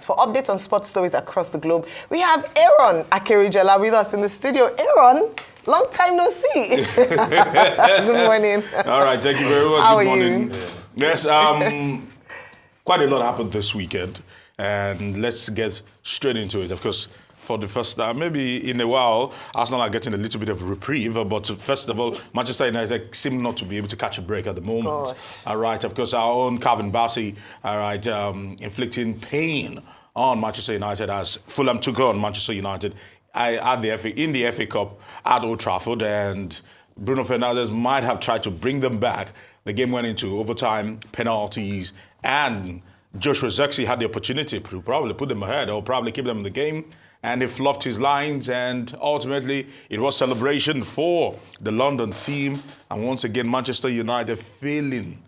For updates on sports stories across the globe, we have Aaron Akerijola with us in the studio. Aaron, long time no see. Good morning. All right, thank you very much. How Good are morning. you? Yes, quite a lot happened this weekend, and let's get straight into it. Of course, for the first time, maybe in a while, Arsenal are getting a little bit of a reprieve. But first of all, Manchester United seem not to be able to catch a break at the moment. All right, of course, our own Calvin Bassey, all right, inflicting pain on Manchester United as Fulham took on Manchester United in the FA Cup at Old Trafford, and Bruno Fernandes might have tried to bring them back. The game went into overtime, penalties, and Joshua Zirkzee had the opportunity to probably put them ahead or probably keep them in the game. And he fluffed his lines, and ultimately it was celebration for the London team. And once again, Manchester United failing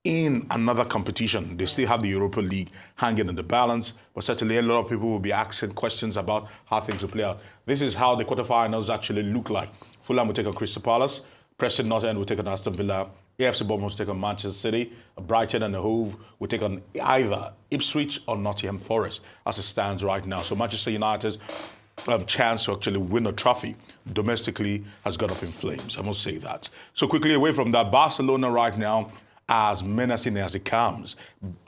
in another competition. They still have the Europa League hanging in the balance, but certainly a lot of people will be asking questions about how things will play out. This is how the quarterfinals actually look like. Fulham will take on Crystal Palace, Preston North End will take on Aston Villa, AFC Bournemouth will take on Manchester City, Brighton and the Hove will take on either Ipswich or Nottingham Forest as it stands right now. So Manchester United's chance to actually win a trophy domestically has gone up in flames, I must say that. So quickly away from that, Barcelona right now, as menacing as it comes,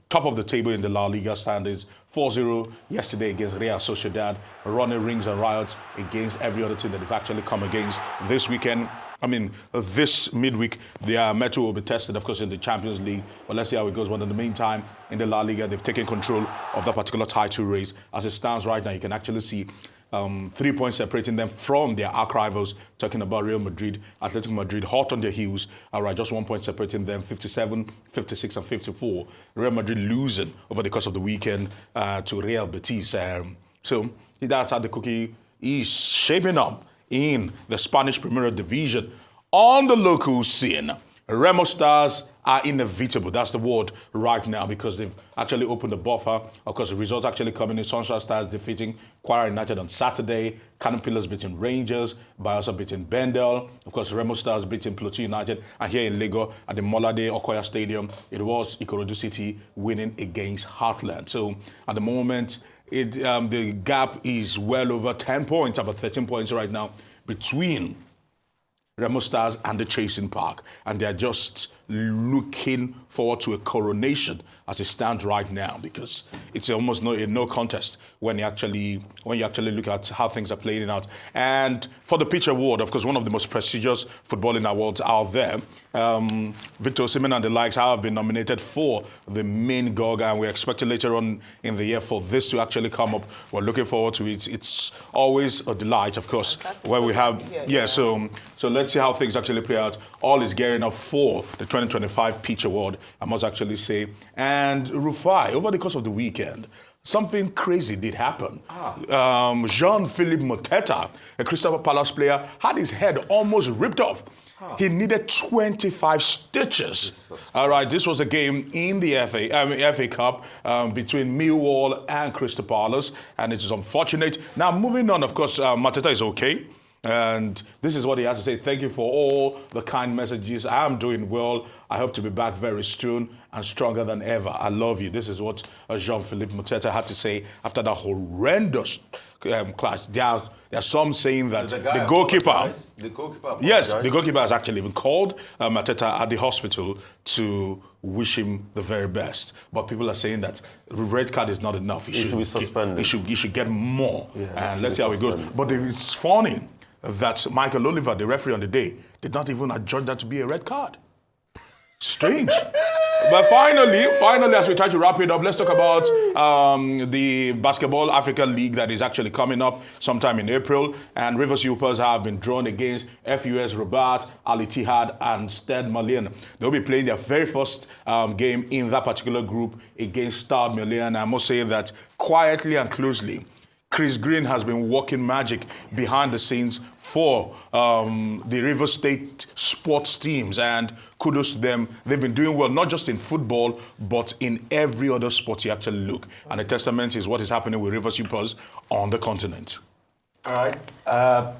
top of the table in the La Liga standings, 4-0 yesterday against Real Sociedad, running rings and riots against every other team that they've actually come against this weekend. This midweek, their mettle will be tested, of course, in the Champions League. But let's see how it goes. But in the meantime, in the La Liga, they've taken control of that particular title race. As it stands right now, you can actually see 3 points separating them from their arch rivals, talking about Real Madrid, Atletico Madrid, hot on their heels. All right, just 1 point separating them, 57, 56, and 54. Real Madrid losing over the course of the weekend to Real Betis. So that's how the cookie is shaping up in the Spanish Primera Division. On the local scene, Remo Stars are inevitable. That's the word right now, because they've actually opened the buffer. Of course, the result actually coming in. Sunshine Stars defeating Kwara United on Saturday. Pillars beating Rangers. Bayelsa beating Bendel. Of course, Remo Stars beating Plateau United. And here in Lagos at the Molade Okoya Stadium, it was Ikorodu City winning against Heartland. So at the moment, the gap is well over 10 points, about 13 points right now between Remo Stars and the Chasing Park, and they're just looking forward to a coronation as it stands right now, because it's almost no contest when you actually look at how things are playing out. And for the Pitch Award, of course, one of the most prestigious footballing awards out there, Victor Osimhen and the likes have been nominated for the main GOG, and we're expecting later on in the year for this to actually come up. We're looking forward to it. It's always a delight, of course, when we have So let's see how things actually play out. All is gearing up for the 2025 Pitch Award, I must actually say. And Rufai, over the course of the weekend, something crazy did happen. Jean-Philippe Mateta, a Crystal Palace player, had his head almost ripped off. He needed 25 stitches. All right, this was a game in the FA Cup between Millwall and Crystal Palace, and it is unfortunate. Now, moving on, of course, Mateta is okay. And this is what he has to say. Thank you for all the kind messages. I am doing well. I hope to be back very soon and stronger than ever. I love you. This is what Jean-Philippe Mateta had to say after that horrendous clash. There are some saying that the goalkeeper... Yes, the goalkeeper has actually even called Mateta at the hospital to wish him the very best. But people are saying that the red card is not enough. He should be suspended. He should get more. And let's see how it goes. But it's funny that Michael Oliver, the referee on the day, did not even adjudge that to be a red card. Strange. But finally, as we try to wrap it up, let's talk about the Basketball Africa League that is actually coming up sometime in April. And Rivers Hoopers have been drawn against FUS Rabat, Al Ittihad, and Stade Malien. They'll be playing their very first game in that particular group against Stade Malien. I must say that quietly and closely, Chris Green has been working magic behind the scenes for the River State sports teams, and kudos to them. They've been doing well, not just in football, but in every other sport you actually look. And a testament is what is happening with Rivers Hoopers on the continent. All right. All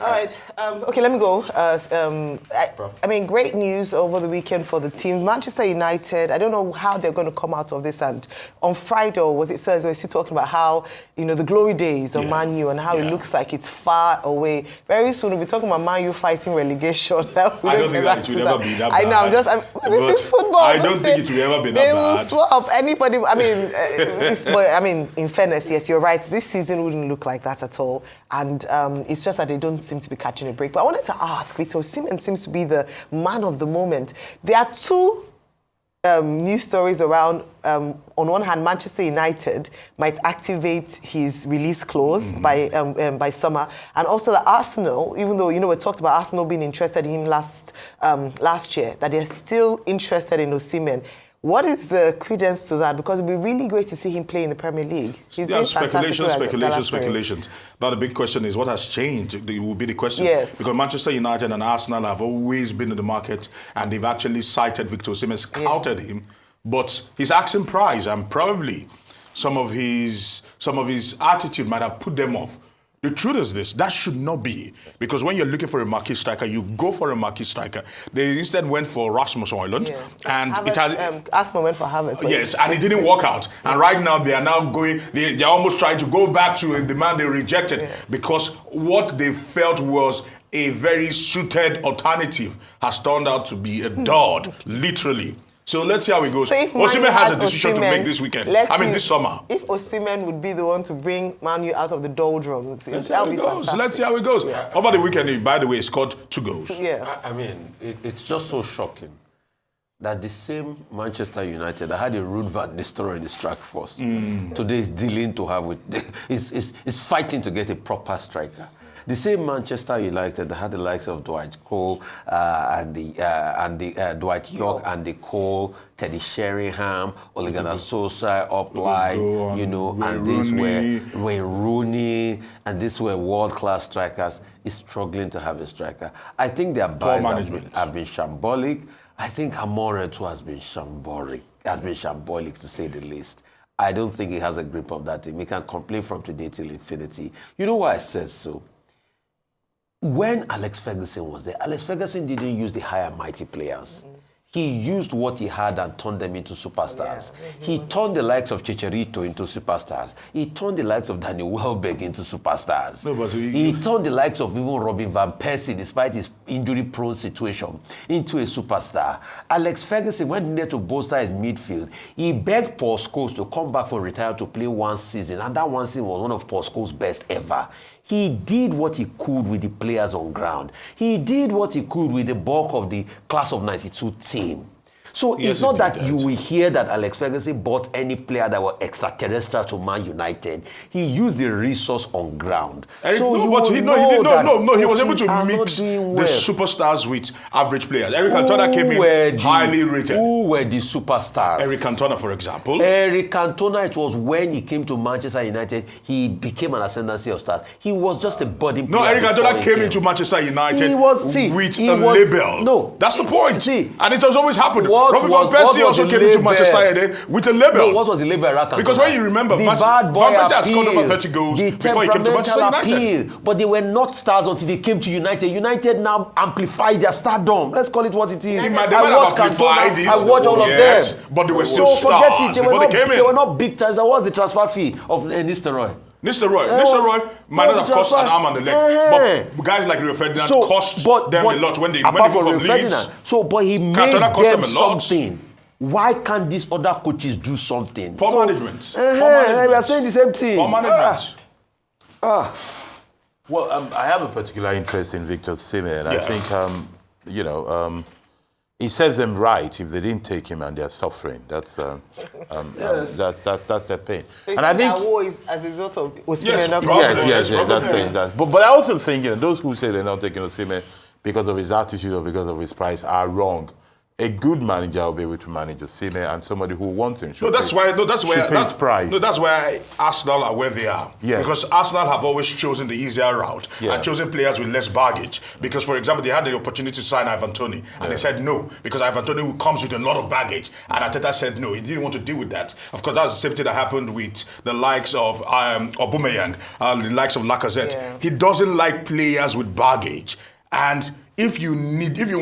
right. Okay, let me go. I mean, great news over the weekend for the team. Manchester United, I don't know how they're going to come out of this. And on Friday, or was it Thursday, we were still talking about how, the glory days of Man U and how it looks like it's far away. Very soon, we'll be talking about Man U fighting relegation. I don't think that it will ever be that bad. I know, this is football. I don't think it will ever be that they bad. They will swap anybody. I mean, in fairness, yes, you're right. This season wouldn't look like that at all. And it's just that they don't seem to be catching a break. But I wanted to ask, Victor Osimhen seems to be the man of the moment. There are two news stories around. On one hand, Manchester United might activate his release clause by summer, and also the Arsenal, even though we talked about Arsenal being interested in him last year, that they're still interested in Osimhen. What is the credence to that? Because it would be really great to see him play in the Premier League. He's doing speculations. Now the big question is, what has changed? It will be the question. Yes. Because Manchester United and Arsenal have always been in the market, and they've actually cited Victor Osimhen, scouted him, but his asking price and probably some of his attitude might have put them off. The truth is this, that should not be. Because when you're looking for a marquee striker, you go for a marquee striker. They instead went for Rasmus Højlund. Yeah. And Havertz, Arsenal went for Havertz. Yes, and it didn't work out. And right now they are now going, they're almost trying to go back to the man they rejected because what they felt was a very suited alternative has turned out to be a dud, literally. So let's see how it goes. So Osimhen has a decision to make this weekend. This summer. If Osimhen would be the one to bring Man U out of the doldrums, let's see how it goes. Let's see how it goes. Yeah. Over the weekend, by the way, he scored 2 goals. Yeah. I mean, it's just so shocking that the same Manchester United that had a Ruud van Nistelrooy in the strike force today is dealing to have is fighting to get a proper striker. The same Manchester United that had the likes of Dwight Cole and Dwight York and the Cole, Teddy Sheringham, Ole Gunnar Solskjaer, Upley, and these were Wayne Rooney, and these were world-class strikers, is struggling to have a striker. I think their buys have been shambolic. I think Amorim too has been shambolic to say the least. I don't think he has a grip of that team. He can complain from today till infinity. You know why I said so? When Alex Ferguson was there, Alex Ferguson didn't use the high and mighty players. He used what he had and turned them into superstars. He turned the likes of Chicharito into superstars. He turned the likes of Daniel Welbeck into superstars. He turned the likes of even Robin Van Persie, despite his injury-prone situation, into a superstar. Alex Ferguson went in there to bolster his midfield. He begged Paul Scholes to come back from retirement to play one season, and that one season was one of Paul Scholes' best ever. He did what he could with the players on ground. He did what he could with the bulk of the class of 92 team. So it's not that you will hear that Alex Ferguson bought any player that were extraterrestrial to Man United. He used the resource on ground. He was able to mix the superstars with average players. Eric Cantona came in highly rated. Who were the superstars? Eric Cantona, for example. Eric Cantona, it was when he came to Manchester United, he became an ascendancy of stars. He was just a budding player. No, Eric Cantona came into Manchester United with a label. No. That's the point. And it has always happened. Robin Van Persie also came into Manchester United with a label. No, what was the label? Because when you remember, Van Persie had scored over 30 goals before he came to Manchester United. But they were not stars until they came to United. United now amplified their stardom. Let's call it what it is. They might have amplified it. I watched all of them. But they were still stars before they came in. They were not big times. What was the transfer fee of Nistelrooy? Nistelrooy might not have cost an arm and a leg, but guys like Rio Ferdinand cost them a lot when they went from Leeds. But he made them something. Why can't these other coaches do something? Poor management. We are saying the same thing. Poor management. Well, I have a particular interest in Victor Osimhen. I think, he serves them right if they didn't take him and they're suffering. That's their pain. So and I think is as a result of Osimhen. Yes, that's saying that. But I also think those who say they're not taking Osimhen because of his attitude or because of his price are wrong. a good manager will be able to manage Osimhen, and somebody who wants him should No, that's pay, why. No, that's why. should pay his price. No, that's why Arsenal are where they are. Yes. Because Arsenal have always chosen the easier route Yeah. and chosen players with less baggage. Because, for example, they had the opportunity to sign Ivan Toney, and they said no because Ivan Toney comes with a lot of baggage, and Arteta said no. He didn't want to deal with that. Of course, that's the same thing that happened with the likes of Aubameyang, the likes of Lacazette. Yeah. He doesn't like players with baggage, and if you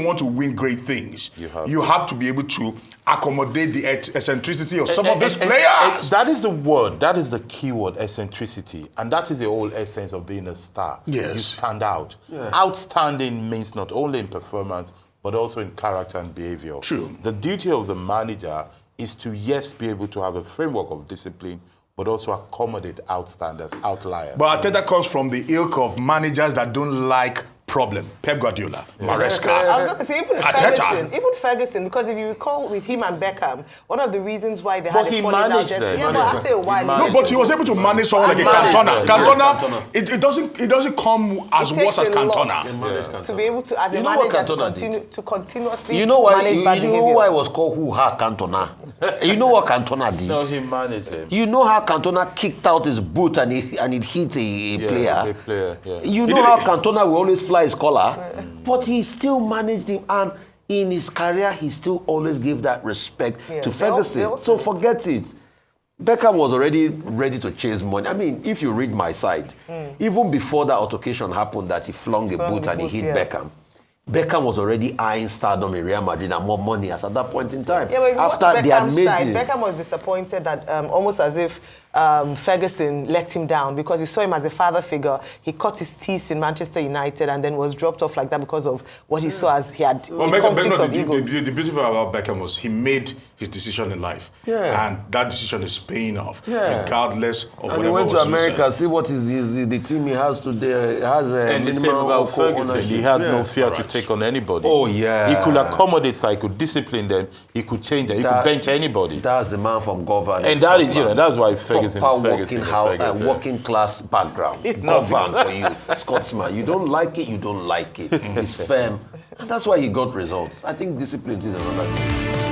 want to win great things, you have to be able to accommodate the eccentricity of some of these players. That is the word. That is the key word, eccentricity. And that is the whole essence of being a star. Yes. You stand out. Yeah. Outstanding means not only in performance, but also in character and behavior. True. The duty of the manager is to, yes, be able to have a framework of discipline, but also accommodate outstanders, outliers. But Arteta comes from the ilk of managers that don't like problem. Pep Guardiola, Maresca. I was going to say, Arteta. even Ferguson, because if you recall with him and Beckham, one of the reasons why they had But he a falling out managed just them. yeah, but after a while, No, but he was able to manage someone like a Cantona. Cantona, it doesn't come as worse as Cantona. to be able to, as a You know what manager, Cantona to continuously You know why? manage bad You know behavior. why it was called Hoo-Ha Cantona? You know what Cantona did? No, he managed him. You know how Cantona kicked out his boot and it hit a player? A player, yeah. You know how Cantona will always fly his collar? But he still managed him, and in his career, he still always gave that respect to Ferguson. So forget it. Beckham was already ready to chase money. I mean, if you read my side, even before that altercation happened that he flung a boot and he hit Beckham, Beckham was already eyeing stardom in Real Madrid and more money as at that point in time. Yeah, but if you after watch they had Beckham's made side, it. Beckham was disappointed that almost as if Ferguson let him down because he saw him as a father figure. He cut his teeth in Manchester United and then was dropped off like that because of what he saw as he had a conflict of egos. The beautiful about Beckham was he made his decision in life. Yeah. And that decision is paying off, Yeah. regardless of And whatever he went to was America, said. see what is the team he has today. It has a And the same minimum about Ferguson. ownership. He had no Yes. fear Right. to take on anybody. Oh, yeah. He could accommodate, so he could discipline them. He could change them. He could bench anybody. That's the man from governance. And that is, that's why Ferguson Proper is Ferguson. working class background. Govern for you. Scotsman. You don't like it, you don't like it. He's firm. And that's why he got results. I think discipline is another thing.